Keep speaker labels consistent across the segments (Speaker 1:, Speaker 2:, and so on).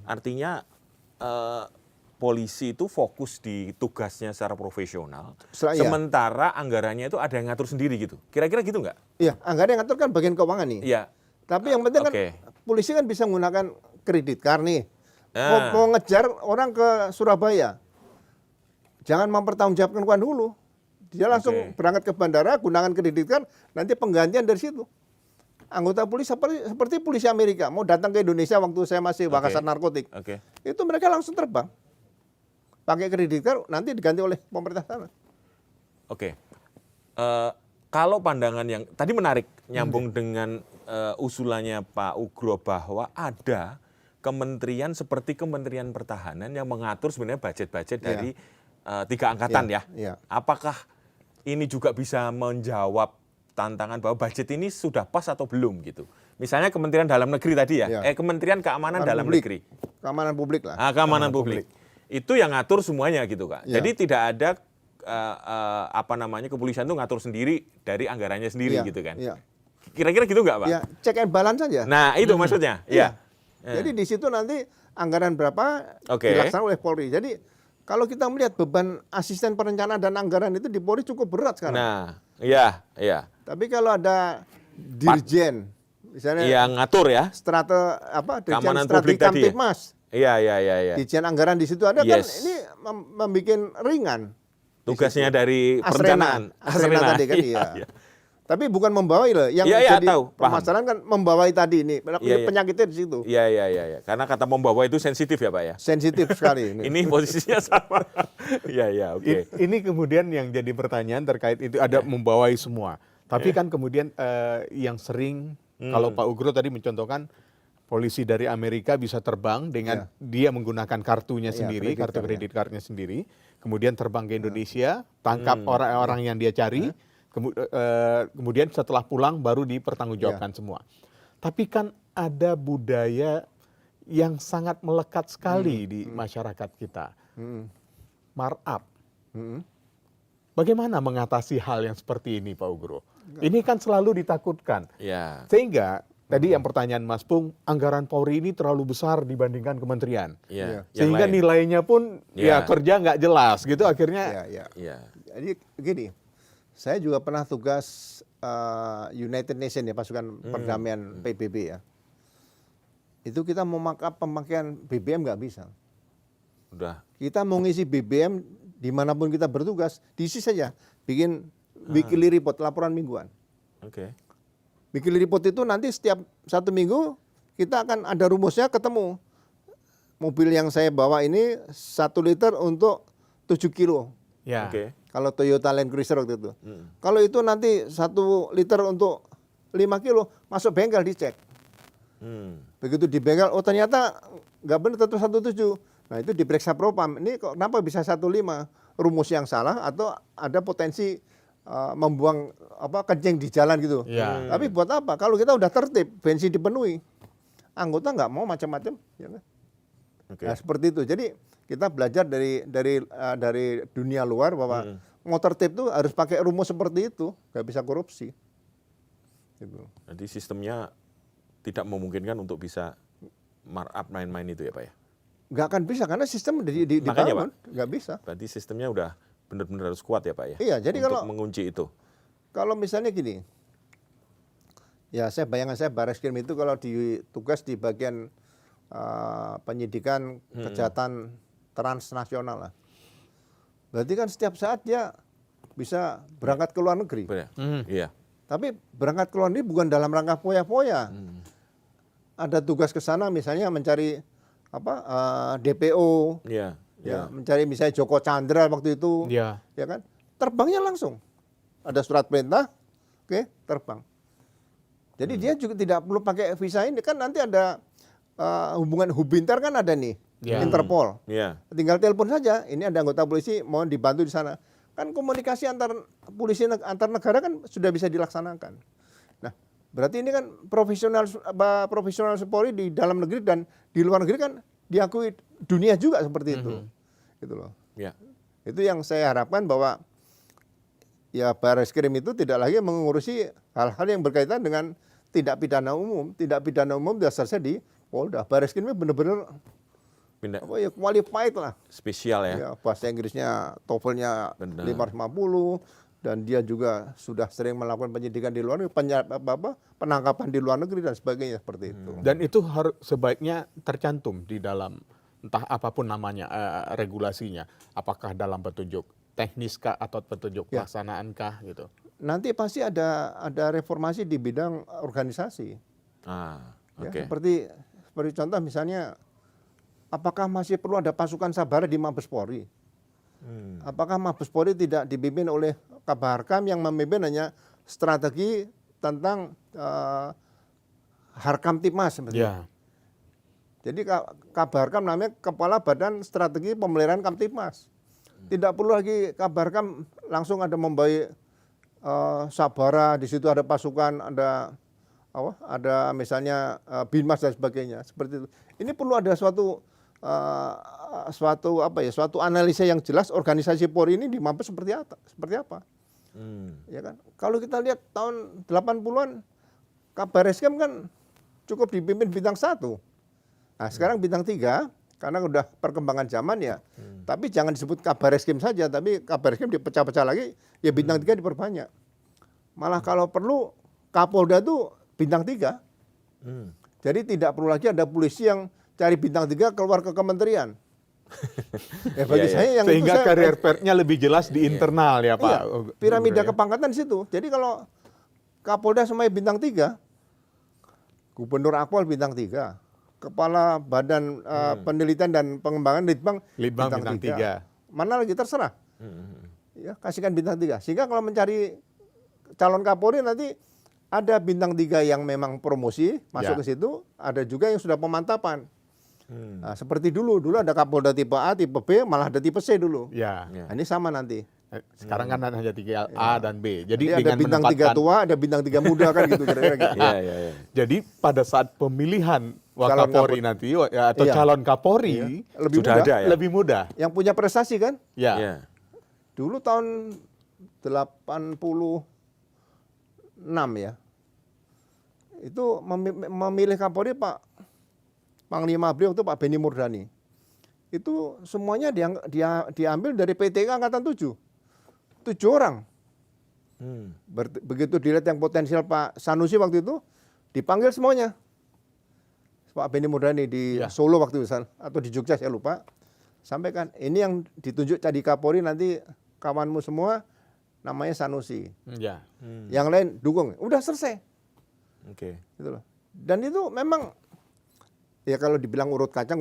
Speaker 1: Artinya polisi itu fokus di tugasnya secara profesional, sementara anggarannya itu ada yang ngatur sendiri gitu. Kira-kira gitu nggak?
Speaker 2: Iya, anggaran yang ngatur kan bagian keuangan nih.
Speaker 1: Iya.
Speaker 2: Tapi yang penting kan polisi kan bisa menggunakan kredit card nih. Mau ngejar orang ke Surabaya, jangan mempertanggungjawabkan uang dulu. Dia langsung berangkat ke bandara, gunakan kredit card, nanti penggantian dari situ. Anggota polisi seperti polisi Amerika mau datang ke Indonesia waktu saya masih Wakasan narkotik, itu mereka langsung terbang pakai kredit card, nanti diganti oleh pemerintah sana.
Speaker 1: Kalau pandangan yang tadi menarik nyambung dengan usulannya Pak Ugro bahwa ada kementerian seperti Kementerian Pertahanan yang mengatur sebenarnya budget-budget dari 3 angkatan ya. Apakah ini juga bisa menjawab tantangan bahwa budget ini sudah pas atau belum gitu? Misalnya Kementerian Dalam Negeri tadi ya, Kementerian Keamanan Dalam Negeri.
Speaker 2: Keamanan publik lah.
Speaker 1: Keamanan publik. Itu yang ngatur semuanya gitu Kak. Jadi tidak ada kepolisian itu ngatur sendiri dari anggarannya sendiri gitu kan. Kira-kira gitu nggak Pak?
Speaker 2: Ya, check and balance saja.
Speaker 1: Nah itu maksudnya.
Speaker 2: Jadi di situ nanti anggaran berapa dilaksanakan oleh Polri. Jadi kalau kita melihat beban asisten perencanaan dan anggaran itu di Polri cukup berat sekarang.
Speaker 1: Nah, iya.
Speaker 2: Tapi kalau ada dirjen, misalnya
Speaker 1: yang ngatur ya,
Speaker 2: dirjen strategi Kamtipmas.
Speaker 1: Iya.
Speaker 2: Dirjen anggaran di situ ada kan ini membuat ringan.
Speaker 1: Tugasnya dari perencanaan.
Speaker 2: Asrena tadi kan iya. Tapi bukan membawai loh, yang jadi permasalahan kan membawai tadi ini, penyakitnya di situ.
Speaker 1: Iya. Karena kata membawa itu sensitif ya Pak ya?
Speaker 2: Sensitif sekali.
Speaker 1: Ini posisinya sama. Iya, oke.
Speaker 3: Ini kemudian yang jadi pertanyaan terkait itu ada membawai semua. Tapi kan kemudian yang sering, kalau Pak Ugro tadi mencontohkan, polisi dari Amerika bisa terbang dengan dia menggunakan kartunya sendiri, kartu kredit cardnya sendiri, kemudian terbang ke Indonesia, tangkap orang-orang yang dia cari, kemudian setelah pulang baru dipertanggungjawabkan semua. Tapi kan ada budaya yang sangat melekat sekali di masyarakat kita. Markup. Bagaimana mengatasi hal yang seperti ini Pak Ugro? Ini kan selalu ditakutkan. Sehingga tadi yang pertanyaan Mas Pung, anggaran Polri ini terlalu besar dibandingkan kementerian. Sehingga nilainya pun kerja nggak jelas gitu akhirnya.
Speaker 2: Jadi begini, saya juga pernah tugas United Nations ya, pasukan perdamaian PBB ya. Itu kita mau markup pemakaian BBM nggak bisa. Kita mau ngisi BBM dimanapun kita bertugas, diisi saja. Bikin weekly report, laporan mingguan. Weekly report itu nanti setiap 1 minggu kita akan ada rumusnya ketemu. Mobil yang saya bawa ini 1 liter untuk 7 kilo. Kalau Toyota Land Cruiser waktu itu. Kalau itu nanti 1 liter untuk 5 kilo, masuk bengkel dicek. Begitu di bengkel, oh ternyata nggak benar 117. Nah itu diperiksa propam. Ini kok kenapa bisa 15? Rumus yang salah atau ada potensi membuang kencing di jalan gitu. Tapi buat apa? Kalau kita udah tertib, bensin dipenuhi, anggota nggak mau macam-macam. Nah seperti itu. Jadi kita belajar dari dunia luar bahwa mau tertib tuh harus pakai rumus seperti itu, nggak bisa korupsi.
Speaker 1: Jadi sistemnya tidak memungkinkan untuk bisa markup main-main itu ya Pak ya?
Speaker 2: Nggak akan bisa karena sistem dibangun, nggak bisa.
Speaker 1: Berarti sistemnya udah benar-benar harus kuat ya Pak ya?
Speaker 2: Iya, jadi
Speaker 1: untuk mengunci itu.
Speaker 2: Kalau misalnya gini, ya bayangan saya Barreskrim itu kalau tugas di bagian penyidikan kejahatan transnasional lah. Berarti kan setiap saat dia bisa berangkat ke luar negeri.
Speaker 1: Iya.
Speaker 2: Tapi berangkat ke luar negeri bukan dalam rangka foya-foya. Ada tugas ke sana misalnya mencari DPO, mencari misalnya Joko Chandra waktu itu, ya kan? Terbangnya langsung. Ada surat perintah, terbang. Jadi dia juga tidak perlu pakai visa ini, kan nanti ada hubungan Hubinter kan ada nih, Interpol. Tinggal telepon saja, ini ada anggota polisi mau dibantu di sana. Kan komunikasi antar polisi antar negara kan sudah bisa dilaksanakan. Nah, berarti ini kan profesional Polri di dalam negeri dan di luar negeri kan diakui dunia juga seperti itu. Gitu loh. Itu yang saya harapkan bahwa ya Barreskrim itu tidak lagi mengurusi hal-hal yang berkaitan dengan tindak pidana umum. Tindak pidana umum sudah selesai di Polda. Barreskrim ini benar-benar
Speaker 1: Pindah
Speaker 2: qualified lah.
Speaker 1: spesial ya.
Speaker 2: Ya, bahasa Inggrisnya TOEFL-nya
Speaker 1: Benar.
Speaker 2: 550 dan dia juga sudah sering melakukan penyidikan di luar negeri, penangkapan di luar negeri dan sebagainya seperti itu.
Speaker 3: Dan itu harus sebaiknya tercantum di dalam entah apapun namanya regulasinya, apakah dalam petunjuk teknis kah atau petunjuk pelaksanaan kah gitu.
Speaker 2: Nanti pasti ada reformasi di bidang organisasi. Ya,
Speaker 1: Oke.
Speaker 2: seperti contoh misalnya, apakah masih perlu ada pasukan sabara di Mabes Polri? Apakah Mabes Polri tidak dipimpin oleh Kabar Harkam yang memimpin hanya strategi tentang Harkam Tipmas?
Speaker 3: Ya.
Speaker 2: Jadi Kabar Harkam namanya Kepala Badan Strategi Pemeliharaan Kamtipmas. Tidak perlu lagi Kabar Harkam langsung ada membawa sabara, di situ ada pasukan, ada misalnya Binmas dan sebagainya seperti itu. Ini perlu ada suatu analisa yang jelas organisasi Polri ini di Mabes seperti apa. Ya kan? Kalau kita lihat tahun 80-an Kabar Eskrim kan cukup dipimpin bintang 1. Nah, sekarang bintang 3 karena udah perkembangan zaman ya. Tapi jangan disebut Kabar Eskrim saja, tapi Kabar Eskrim dipecah-pecah lagi, ya bintang 3 diperbanyak. Malah kalau perlu Kapolda tuh bintang 3. Jadi tidak perlu lagi ada polisi yang cari bintang 3 keluar ke kementerian. Ya bagi saya yang
Speaker 3: sehingga
Speaker 2: itu
Speaker 3: karir path-nya lebih jelas di internal ya Pak.
Speaker 2: Iya, piramida kepangkatan di situ. Jadi kalau Kapolda semuanya bintang 3, Gubernur Akpol bintang 3, Kepala Badan Penelitian dan Pengembangan Litbang
Speaker 3: bintang 3.
Speaker 2: Mana lagi terserah. Ya, kasihkan bintang 3. Sehingga kalau mencari calon Kapolri nanti ada bintang 3 yang memang promosi masuk ke situ, ada juga yang sudah pemantapan. Nah, seperti dulu ada Kapolda tipe A, tipe B, malah ada tipe C dulu.
Speaker 3: Ya.
Speaker 2: Nah, ini sama nanti.
Speaker 3: Sekarang kan hanya 3 A dan B. Jadi
Speaker 2: ada bintang 3 tua, ada bintang 3 muda kan gitu kira-kira gitu.
Speaker 1: Iya.
Speaker 3: Jadi pada saat pemilihan Wakapolri nanti atau calon Kapolri lebih mudah.
Speaker 2: Yang punya prestasi kan?
Speaker 3: Ya.
Speaker 1: Iya.
Speaker 2: Dulu tahun 86 ya. Itu memilih Kapolri Pak Panglima beliau itu Pak Benny Murdani. Itu semuanya diambil dari PTK Angkatan 7. 7 orang. Begitu dilihat yang potensial Pak Sanusi waktu itu, dipanggil semuanya. Pak Benny Murdani di Solo waktu itu, atau di Jogja saya lupa. Sampaikan, ini yang ditunjuk jadi Kapolri nanti kawanmu semua namanya Sanusi.
Speaker 3: Ya.
Speaker 2: Yang lain dukung. Udah selesai.
Speaker 1: Oke.
Speaker 2: Gitu loh. Dan itu memang ya kalau dibilang urut kacang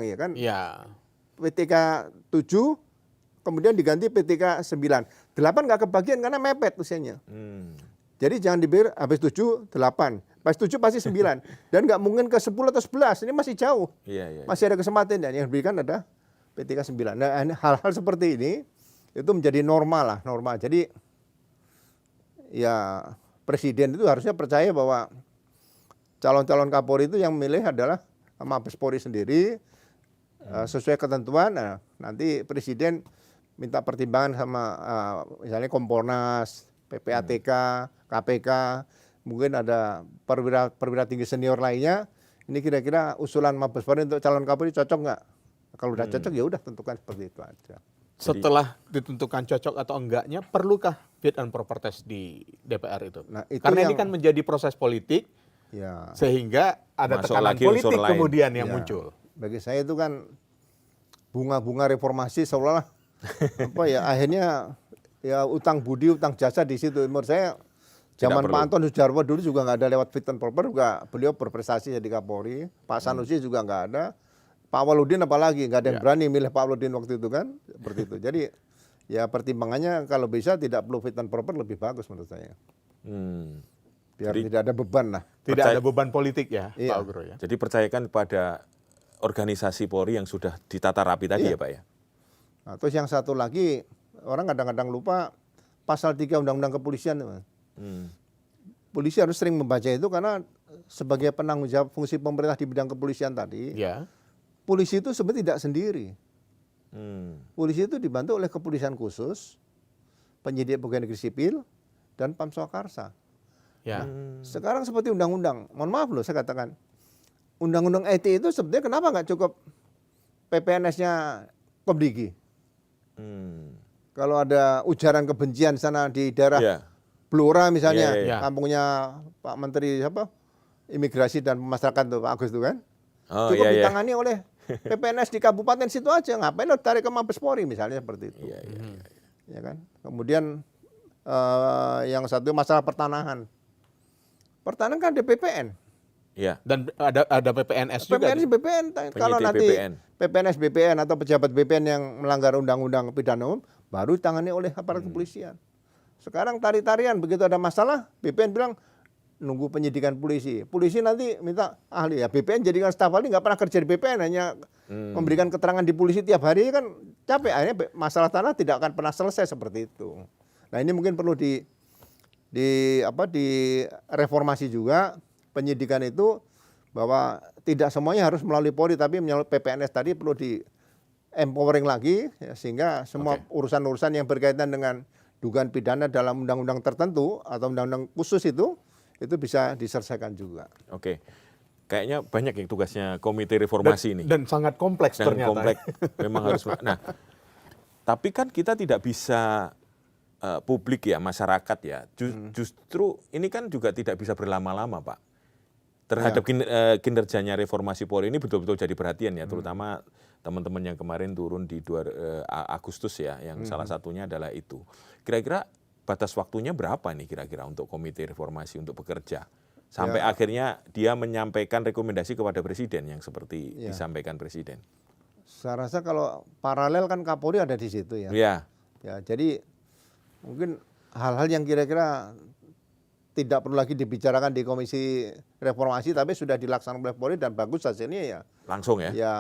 Speaker 2: ya kan.
Speaker 3: Ya.
Speaker 2: PTK 7 kemudian diganti PTK 9. 8 nggak kebagian karena mepet usianya. Jadi jangan diberi habis 7 8. Pas 7 pasti 9. Dan nggak mungkin ke 10 atau 11. Ini masih jauh.
Speaker 1: Iya.
Speaker 2: Masih ada kesempatan dan yang diberikan ada PTK 9. Nah, hal-hal seperti ini itu menjadi normal. Jadi ya presiden itu harusnya percaya bahwa calon-calon Kapolri itu yang memilih adalah Mabes Polri sendiri sesuai ketentuan. Nah, nanti presiden minta pertimbangan sama misalnya Kompolnas, PPATK, KPK, mungkin ada perwira tinggi senior lainnya. Ini kira-kira usulan Mabes Polri untuk calon Kapolri cocok nggak? Kalau udah cocok ya udah tentukan seperti itu aja.
Speaker 3: Setelah ditentukan cocok atau enggaknya, perlukah fit and proper test di DPR itu?
Speaker 2: Nah, itu
Speaker 3: karena ini
Speaker 2: yang-
Speaker 3: kan menjadi proses politik,
Speaker 2: Ya,
Speaker 3: sehingga ada
Speaker 1: Masuk
Speaker 3: tekanan
Speaker 1: lagi
Speaker 3: politik
Speaker 1: unsur lain.
Speaker 3: kemudian yang
Speaker 2: ya.
Speaker 3: muncul.
Speaker 2: Bagi saya itu kan bunga-bunga reformasi seolah-olah akhirnya ya utang budi, utang jasa di situ. Menurut saya zaman
Speaker 1: perlu.
Speaker 2: Pak Anton Sujarwo dulu juga nggak ada lewat fit and proper, juga beliau berprestasi jadi Kapolri. Pak Sanusi juga nggak ada. Pak Waludin apalagi nggak ada yang berani milih Pak Waludin waktu itu kan, seperti itu. Jadi ya pertimbangannya kalau bisa tidak perlu fit and proper lebih bagus menurut saya. Biar tidak ada beban lah.
Speaker 3: Tidak ada beban politik ya,
Speaker 2: Iya.
Speaker 3: Pak Ugro ya.
Speaker 1: Jadi percayakan pada organisasi Polri yang sudah ditata rapi tadi ya Pak ya?
Speaker 2: Nah, terus yang satu lagi, orang kadang-kadang lupa pasal 3 Undang-Undang Kepolisian. Polisi harus sering membaca itu karena sebagai penanggung jawab fungsi pemerintah di bidang kepolisian tadi,
Speaker 3: Ya.
Speaker 2: polisi itu sebenarnya tidak sendiri. Polisi itu dibantu oleh kepolisian khusus, penyidik pegawai negeri sipil, dan Pamswakarsa.
Speaker 3: Ya.
Speaker 2: Sekarang seperti undang-undang, mohon maaf loh saya katakan, undang-undang IT itu sebenarnya kenapa nggak cukup PPNS-nya Komdigi.
Speaker 1: Hmm.
Speaker 2: Kalau ada ujaran kebencian sana di daerah
Speaker 1: Ya.
Speaker 2: Blora misalnya,
Speaker 1: Iya,
Speaker 3: iya.
Speaker 2: kampungnya Pak Menteri siapa? Imigrasi dan Pemasarakatan tuh Pak Agus tuh kan.
Speaker 1: Oh
Speaker 2: Cukup
Speaker 1: iya, iya.
Speaker 2: ditangani oleh PPNS di kabupaten situ aja, ngapain lo tarik ke Mabes Polri misalnya seperti itu.
Speaker 1: Iya, iya.
Speaker 2: Ya kan. Kemudian yang satu masalah pertanahan. Pertanahan kan ada BPN.
Speaker 1: Iya.
Speaker 3: Dan ada PPNS juga.
Speaker 2: PPNS BPN. Kalau nanti
Speaker 1: BPN.
Speaker 2: PPNS BPN atau pejabat BPN yang melanggar undang-undang pidana umum baru ditangani oleh aparat kepolisian. Sekarang tari-tarian begitu ada masalah, BPN bilang nunggu penyidikan polisi. Polisi nanti minta ahli ya. BPN jadikan staf ahli nggak pernah kerja di BPN, hanya memberikan keterangan di polisi tiap hari kan capek. Akhirnya masalah tanah tidak akan pernah selesai seperti itu. Nah ini mungkin perlu direformasi juga penyidikan itu, bahwa tidak semuanya harus melalui Polri, tapi melalui PPNS tadi perlu di empowering lagi ya, sehingga semua urusan-urusan yang berkaitan dengan dugaan pidana dalam undang-undang tertentu atau undang-undang khusus itu bisa diselesaikan juga.
Speaker 1: Oke. Kayaknya banyak yang tugasnya komite reformasi ini.
Speaker 3: Dan sangat kompleks
Speaker 1: Dan
Speaker 3: ternyata.
Speaker 1: kompleks. Memang harus. Nah, tapi kan kita tidak bisa publik ya, masyarakat ya. Justru ini kan juga tidak bisa berlama-lama, Pak. Terhadap kinerjanya reformasi Polri ini betul-betul jadi perhatian ya, terutama teman-teman yang kemarin turun di Agustus ya, yang salah satunya adalah itu. Kira-kira batas waktunya berapa nih kira-kira untuk komite reformasi untuk bekerja? Sampai akhirnya dia menyampaikan rekomendasi kepada Presiden yang seperti disampaikan Presiden.
Speaker 2: Saya rasa kalau paralel kan Kapolri ada di situ ya.
Speaker 1: Iya.
Speaker 2: Ya, jadi mungkin hal-hal yang kira-kira tidak perlu lagi dibicarakan di Komisi Reformasi, tapi sudah dilaksanakan oleh Polri dan bagus hasilnya ya.
Speaker 1: Langsung ya?
Speaker 2: Ya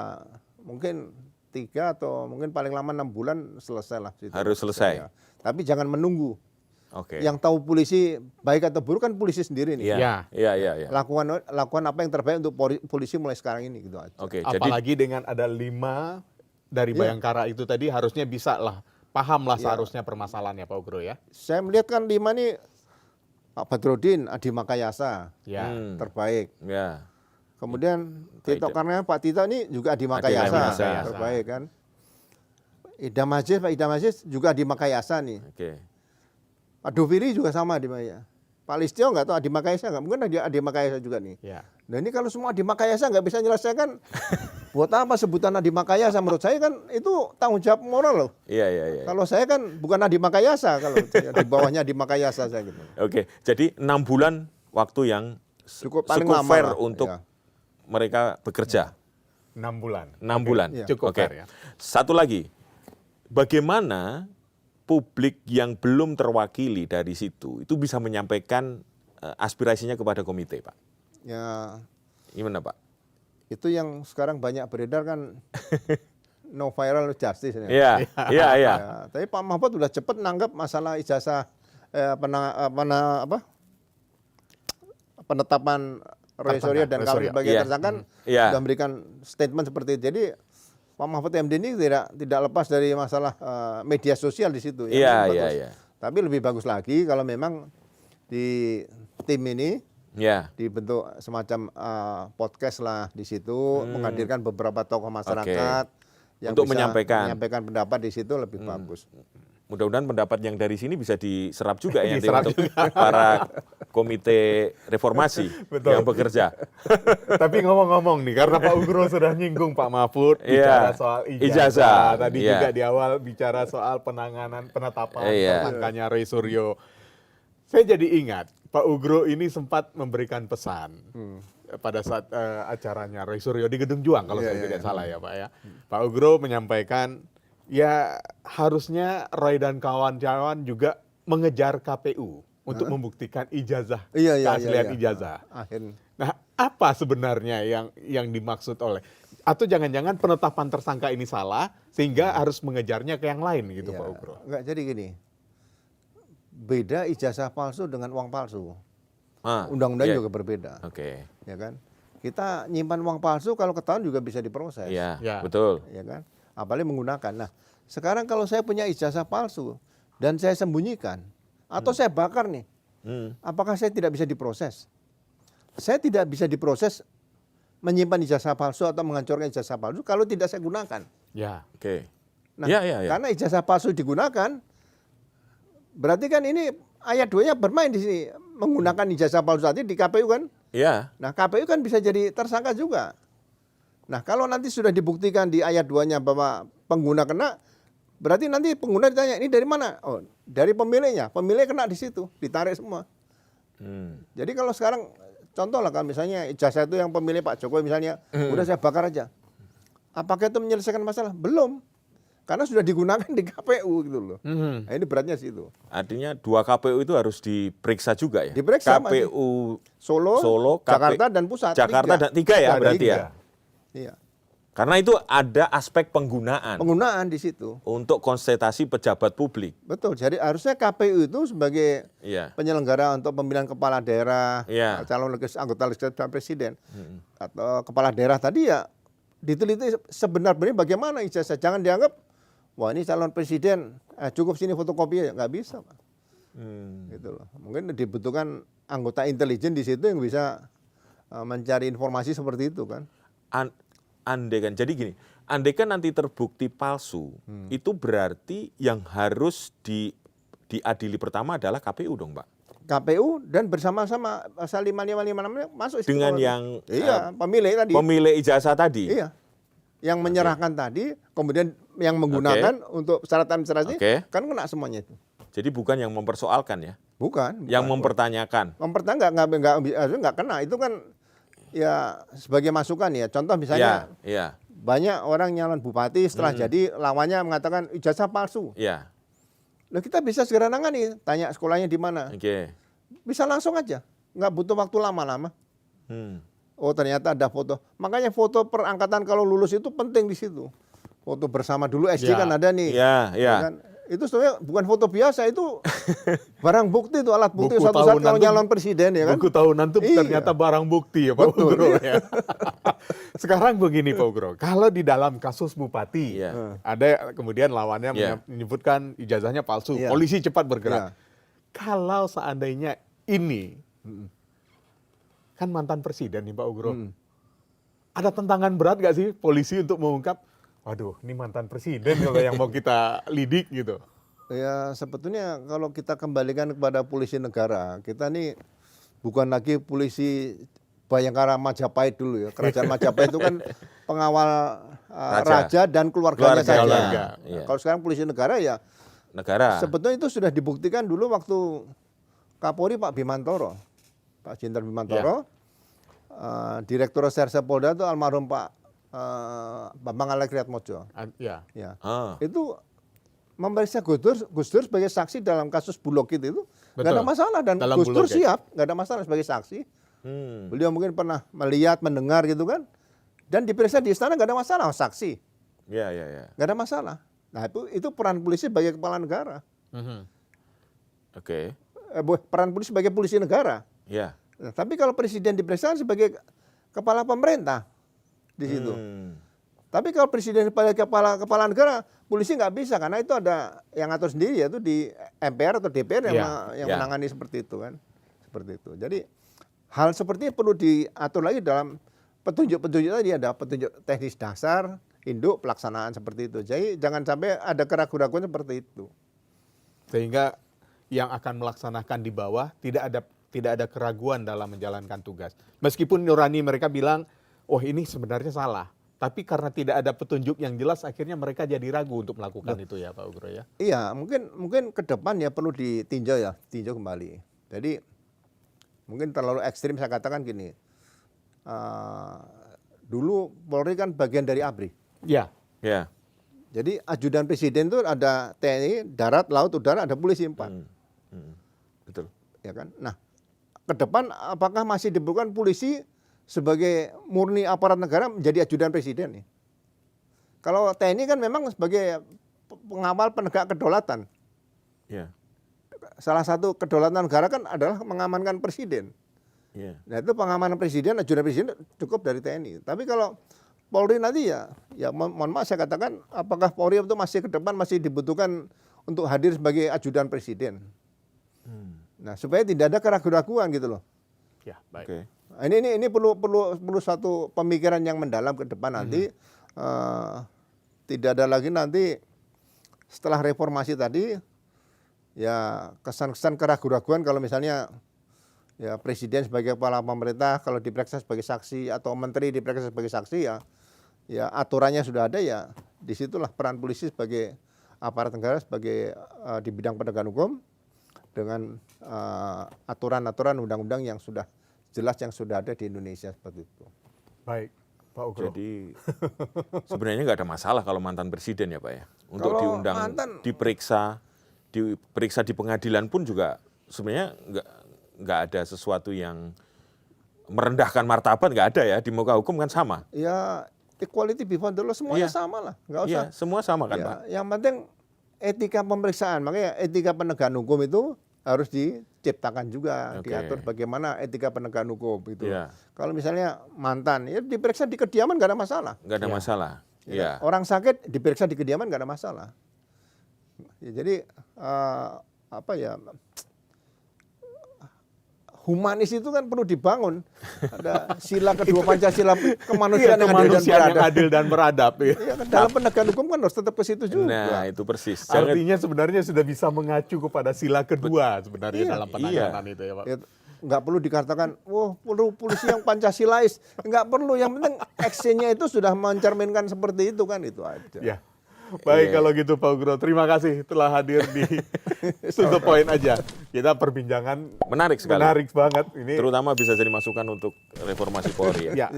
Speaker 2: mungkin 3 atau mungkin paling lama 6 bulan selesai lah.
Speaker 1: Harus selesai.
Speaker 2: Ya. Tapi jangan menunggu.
Speaker 1: Oke.
Speaker 2: Yang tahu polisi baik atau buruk kan polisi sendiri nih.
Speaker 1: Iya. Iya.
Speaker 2: Lakukan apa yang terbaik untuk polisi mulai sekarang ini gitu aja.
Speaker 1: Oke. Jadi
Speaker 3: Apalagi dengan ada 5 dari Bayangkara itu tadi, harusnya bisa lah, paham lah seharusnya permasalahannya Pak Ugro ya.
Speaker 2: Saya melihat kan 5 nih, Pak Badrodin, Adi Makayasa,
Speaker 3: Ya.
Speaker 2: terbaik.
Speaker 1: ya.
Speaker 2: Kemudian Tito Karnavian, Pak Tito ini juga Adi
Speaker 1: Makayasa.
Speaker 2: Makayasa, terbaik kan. Idam Aziz, Pak Idam Aziz juga Adi Makayasa nih.
Speaker 1: Oke.
Speaker 2: Pak Doviri juga sama Adi Makayasa. Pak Listio nggak tahu Adi Makayasa nggak, mungkin Adi Makayasa juga nih.
Speaker 3: Ya.
Speaker 2: Nah ini kalau semua Adi Makayasa nggak bisa menyelesaikan, buat apa sebutan Adi Makayasa? Menurut saya kan itu tanggung jawab moral loh.
Speaker 1: Iya.
Speaker 2: Kalau saya kan bukan Adi Makayasa, kalau saya di bawahnya Adi Makayasa saya gitu.
Speaker 1: Oke. Jadi 6 bulan waktu yang
Speaker 2: Cukup paling lama
Speaker 1: fair
Speaker 2: lah,
Speaker 1: untuk
Speaker 2: ya.
Speaker 1: mereka bekerja.
Speaker 3: 6 bulan.
Speaker 1: 6 bulan.
Speaker 2: Iya.
Speaker 3: Cukup
Speaker 1: Oke.
Speaker 3: fair ya.
Speaker 1: Satu lagi, bagaimana publik yang belum terwakili dari situ itu bisa menyampaikan aspirasinya kepada komite, Pak?
Speaker 2: Ya
Speaker 1: Gimana, Pak?
Speaker 2: itu yang sekarang banyak beredar kan no viral no justice.
Speaker 1: Iya.
Speaker 2: Ya, tapi Pak Mahfud sudah cepat nanggap masalah ijazah penetapan Roy Suryo dan
Speaker 3: Roy
Speaker 2: kalau
Speaker 3: Suryo.
Speaker 2: sebagai
Speaker 1: Iya.
Speaker 2: tersangka
Speaker 1: Iya.
Speaker 2: sudah memberikan statement seperti itu. Jadi Pak Mahfud MD ini tidak lepas dari masalah media sosial di situ.
Speaker 1: Iya.
Speaker 2: Tapi lebih bagus lagi kalau memang di tim ini
Speaker 1: Iya.
Speaker 2: dibentuk semacam podcast lah di situ, menghadirkan beberapa tokoh masyarakat yang
Speaker 1: Untuk
Speaker 2: bisa
Speaker 1: menyampaikan
Speaker 2: pendapat di situ lebih bagus.
Speaker 1: Mudah-mudahan pendapat yang dari sini bisa diserap juga ya nanti
Speaker 3: Diserap
Speaker 1: untuk para komite reformasi yang bekerja.
Speaker 3: Tapi ngomong-ngomong nih, karena Pak Ugro sudah nyinggung Pak Mahfud bicara soal ijazah. Tadi juga di awal bicara soal penetapan tersangkanya Roy Suryo. Saya jadi ingat Pak Ugro ini sempat memberikan pesan pada saat acaranya Roy Suryo di Gedung Juang kalau saya tidak salah ya Pak ya. Pak Ugro menyampaikan ya harusnya Roy dan kawan-kawan juga mengejar KPU untuk membuktikan ijazah, keaslian ijazah. Nah, apa sebenarnya yang dimaksud oleh, atau jangan-jangan penetapan tersangka ini salah sehingga harus mengejarnya ke yang lain gitu Pak Ugro?
Speaker 2: Enggak, jadi gini, beda ijazah palsu dengan uang palsu. Undang-undang juga berbeda.
Speaker 1: Oke.
Speaker 2: Ya kan? Kita nyimpan uang palsu kalau ketahuan juga bisa diproses.
Speaker 1: Iya,
Speaker 3: Ya.
Speaker 1: betul.
Speaker 2: Ya kan? Apalagi menggunakan. Nah, sekarang kalau saya punya ijazah palsu dan saya sembunyikan atau saya bakar nih, apakah saya tidak bisa diproses? Saya tidak bisa diproses menyimpan ijazah palsu atau menghancurkan ijazah palsu kalau tidak saya gunakan.
Speaker 3: Ya.
Speaker 1: Oke.
Speaker 2: Nah,
Speaker 1: Ya.
Speaker 2: karena ijazah palsu digunakan, berarti kan ini ayat 2-nya bermain di sini. Menggunakan ijazah palsu tadi di KPU kan.
Speaker 1: Ya.
Speaker 2: Nah, KPU kan bisa jadi tersangka juga. Nah, kalau nanti sudah dibuktikan di ayat 2-nya bahwa pengguna kena, berarti nanti pengguna ditanya, ini dari mana? Oh, dari pemiliknya. Pemilik kena di situ, ditarik semua. Jadi kalau sekarang, contoh lah kan misalnya ijazah itu yang pemilik Pak Jokowi misalnya, udah saya bakar aja. Apakah itu menyelesaikan masalah? Belum. Karena sudah digunakan di KPU gitu loh. Nah, ini beratnya situ.
Speaker 1: Artinya 2 KPU itu harus diperiksa juga ya?
Speaker 2: Diperiksa,
Speaker 1: KPU
Speaker 2: Solo, Jakarta dan pusat.
Speaker 1: Jakarta dan 3 ya
Speaker 3: Ada
Speaker 1: berarti
Speaker 3: 3.
Speaker 1: ya?
Speaker 2: Iya.
Speaker 1: Karena itu ada aspek penggunaan
Speaker 2: Penggunaan di situ.
Speaker 1: untuk konsultasi pejabat publik.
Speaker 2: Betul. Jadi harusnya KPU itu sebagai
Speaker 1: Iya.
Speaker 2: penyelenggara untuk pemilihan kepala daerah,
Speaker 1: Iya.
Speaker 2: calon anggota legislatif dan presiden, atau kepala daerah tadi ya diteliti sebenar-benarnya bagaimana ijazah. Jangan dianggap, wah ini calon presiden, cukup sini fotokopi ya, nggak bisa, Pak. Gitu loh. Mungkin dibutuhkan anggota intelijen di situ yang bisa mencari informasi seperti itu kan.
Speaker 1: Andai kan, jadi gini, andai kan nanti terbukti palsu, itu berarti yang harus diadili pertama adalah KPU dong, Pak?
Speaker 2: KPU dan bersama-sama pasal 5556 masuk situ.
Speaker 1: Dengan yang
Speaker 2: pemilih tadi.
Speaker 1: pemilik ijazah tadi?
Speaker 2: Iya. Yang menyerahkan tadi, kemudian yang menggunakan untuk syarat administrasi, kan kena semuanya itu.
Speaker 1: Jadi bukan yang mempersoalkan ya?
Speaker 2: Bukan.
Speaker 1: Yang mempertanyakan?
Speaker 2: Mempertanyakan nggak kena. Itu kan ya sebagai masukan ya. Contoh misalnya banyak orang nyalon bupati setelah jadi lawannya mengatakan ijazah palsu.
Speaker 1: Iya.
Speaker 2: Nah, kita bisa segera nangani, tanya sekolahnya di mana. Bisa langsung aja, nggak butuh waktu lama-lama. Oh ternyata ada foto. Makanya foto perangkatan kalau lulus itu penting di situ. Foto bersama dulu SD kan ada nih. Kan? Itu sebenarnya bukan foto biasa, itu barang bukti itu, alat bukti suatu saat kalau nyalon presiden ya kan.
Speaker 3: Buku tahunan itu ternyata barang bukti ya Pak Ugro ya. Sekarang begini Pak Ugro, kalau di dalam kasus bupati ada kemudian lawannya menyebutkan ijazahnya palsu, polisi cepat bergerak. Kalau seandainya ini kan mantan presiden nih Pak Ugro, ada tantangan berat gak sih polisi untuk mengungkap, waduh ini mantan presiden kalau yang mau kita lidik gitu?
Speaker 2: Ya sebetulnya kalau kita kembalikan kepada polisi negara, kita nih bukan lagi polisi Bayangkara Majapahit dulu ya. Kerajaan Majapahit itu kan pengawal raja dan keluarganya saja. Kalau sekarang polisi negara ya negara. Sebetulnya itu sudah dibuktikan dulu waktu Kapolri Pak Bimantoro, Pak Jenderal Bimantoro, Direktur Reserse Polda itu almarhum Pak Bambang Alekriatmojo. Itu memeriksa Gus Dur sebagai saksi dalam kasus Bulog itu nggak ada masalah, dan Gus Dur siap, nggak ada masalah sebagai saksi. Beliau mungkin pernah melihat, mendengar gitu kan, dan diperiksa di istana nggak ada masalah, saksi. Nggak ada masalah. Nah itu peran polisi sebagai kepala negara. Peran polisi sebagai polisi negara. Nah, tapi kalau presiden diperiksa sebagai kepala pemerintah di situ. Tapi kalau presiden sebagai kepala negara, polisi nggak bisa, karena itu ada yang ngatur sendiri, yaitu di MPR atau DPR yang menangani seperti itu kan. Seperti itu. Jadi hal seperti ini perlu diatur lagi dalam petunjuk-petunjuk tadi, ada petunjuk teknis dasar, induk, pelaksanaan seperti itu. Jadi jangan sampai ada keraguan-keraguan seperti itu.
Speaker 3: Sehingga yang akan melaksanakan di bawah tidak ada keraguan dalam menjalankan tugas. Meskipun nurani mereka bilang, oh ini sebenarnya salah. Tapi karena tidak ada petunjuk yang jelas, akhirnya mereka jadi ragu untuk melakukan itu ya Pak Ugro ya.
Speaker 2: Iya, mungkin ke depan ya perlu ditinjau kembali. Jadi mungkin terlalu ekstrim saya katakan gini. Dulu Polri kan bagian dari ABRI. Jadi ajudan presiden itu ada TNI, darat, laut, udara, ada polisi 4.
Speaker 1: Betul.
Speaker 2: Ya kan? Nah, ke depan apakah masih dibutuhkan polisi sebagai murni aparat negara menjadi ajudan presiden nih? Kalau TNI kan memang sebagai pengawal penegak kedaulatan. Salah satu kedaulatan negara kan adalah mengamankan presiden. Nah itu pengamanan presiden, ajudan presiden cukup dari TNI. Tapi kalau Polri nanti ya mohon maaf saya katakan, apakah Polri itu masih ke depan masih dibutuhkan untuk hadir sebagai ajudan presiden? Nah supaya tidak ada keraguan-keraguan gitu loh.
Speaker 3: Baik.
Speaker 2: Ini perlu satu pemikiran yang mendalam ke depan nanti. Tidak ada lagi nanti setelah reformasi tadi ya kesan-kesan keraguan-raguan kalau misalnya ya presiden sebagai kepala pemerintah kalau diperiksa sebagai saksi atau menteri diperiksa sebagai saksi ya aturannya sudah ada ya disitulah peran polisi sebagai aparat negara sebagai di bidang penegakan hukum dengan aturan-aturan undang-undang yang sudah jelas yang sudah ada di Indonesia seperti itu.
Speaker 3: Baik, Pak Ugro.
Speaker 1: Jadi sebenarnya nggak ada masalah kalau mantan presiden ya Pak ya. Untuk
Speaker 2: Kalau
Speaker 1: diundang, diperiksa di pengadilan pun juga sebenarnya nggak ada sesuatu yang merendahkan martabat, nggak ada ya. Di muka hukum kan sama.
Speaker 2: Ya equality before the law semuanya
Speaker 1: Iya.
Speaker 2: sama lah, nggak usah.
Speaker 1: Iya, semua sama kan
Speaker 2: Ya,
Speaker 1: Pak.
Speaker 2: yang penting etika pemeriksaan, makanya etika penegakan hukum itu harus diciptakan juga,
Speaker 1: Oke.
Speaker 2: diatur bagaimana etika penegakan hukum itu.
Speaker 1: Iya.
Speaker 2: Kalau misalnya mantan, ya diperiksa di kediaman nggak ada masalah.
Speaker 1: Nggak ada masalah. Iya.
Speaker 2: Orang sakit diperiksa di kediaman nggak ada masalah. Ya, jadi apa ya? Humanis itu kan perlu dibangun. Ada sila kedua Pancasila kemanusiaan
Speaker 3: Kemanusiaan yang adil dan beradab. Ya.
Speaker 2: Ya, kan dalam penegakan hukum kan harus tetap ke situ juga.
Speaker 1: Nah, itu persis. Jangan,
Speaker 3: Artinya sebenarnya sudah bisa mengacu kepada sila kedua sebenarnya
Speaker 2: Iya.
Speaker 3: dalam penanganan itu ya Pak.
Speaker 2: Ya, nggak perlu dikatakan, wah perlu polisi yang Pancasilais. Nggak perlu, yang penting actionnya itu sudah mencerminkan seperti itu kan, itu aja.
Speaker 3: Ya. Baik kalau gitu Pak Ugro, terima kasih telah hadir di To The Point aja. Kita perbincangan
Speaker 1: menarik sekali.
Speaker 3: menarik banget ini.
Speaker 1: Terutama bisa jadi masukan untuk reformasi Polri ya.
Speaker 3: Ya.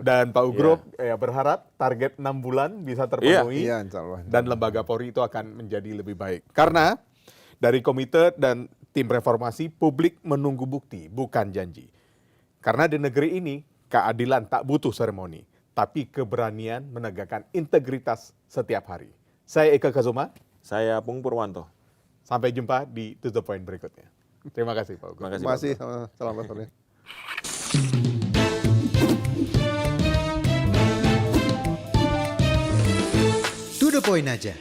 Speaker 3: Dan Pak Ugro ya berharap target 6 bulan bisa terpenuhi
Speaker 2: Iya, insya Allah.
Speaker 3: dan lembaga Polri itu akan menjadi lebih baik. Karena dari komite dan tim reformasi, publik menunggu bukti, bukan janji. Karena di negeri ini keadilan tak butuh seremoni, tapi keberanian menegakkan integritas setiap hari. Saya Eka Kazuma,
Speaker 1: Saya Pung Purwanto.
Speaker 3: sampai jumpa di To The Point berikutnya. Terima kasih Pak Ugro.
Speaker 1: Terima kasih.
Speaker 2: Terima
Speaker 1: Pak.
Speaker 2: kasih, selamat sore.
Speaker 4: To the point aja.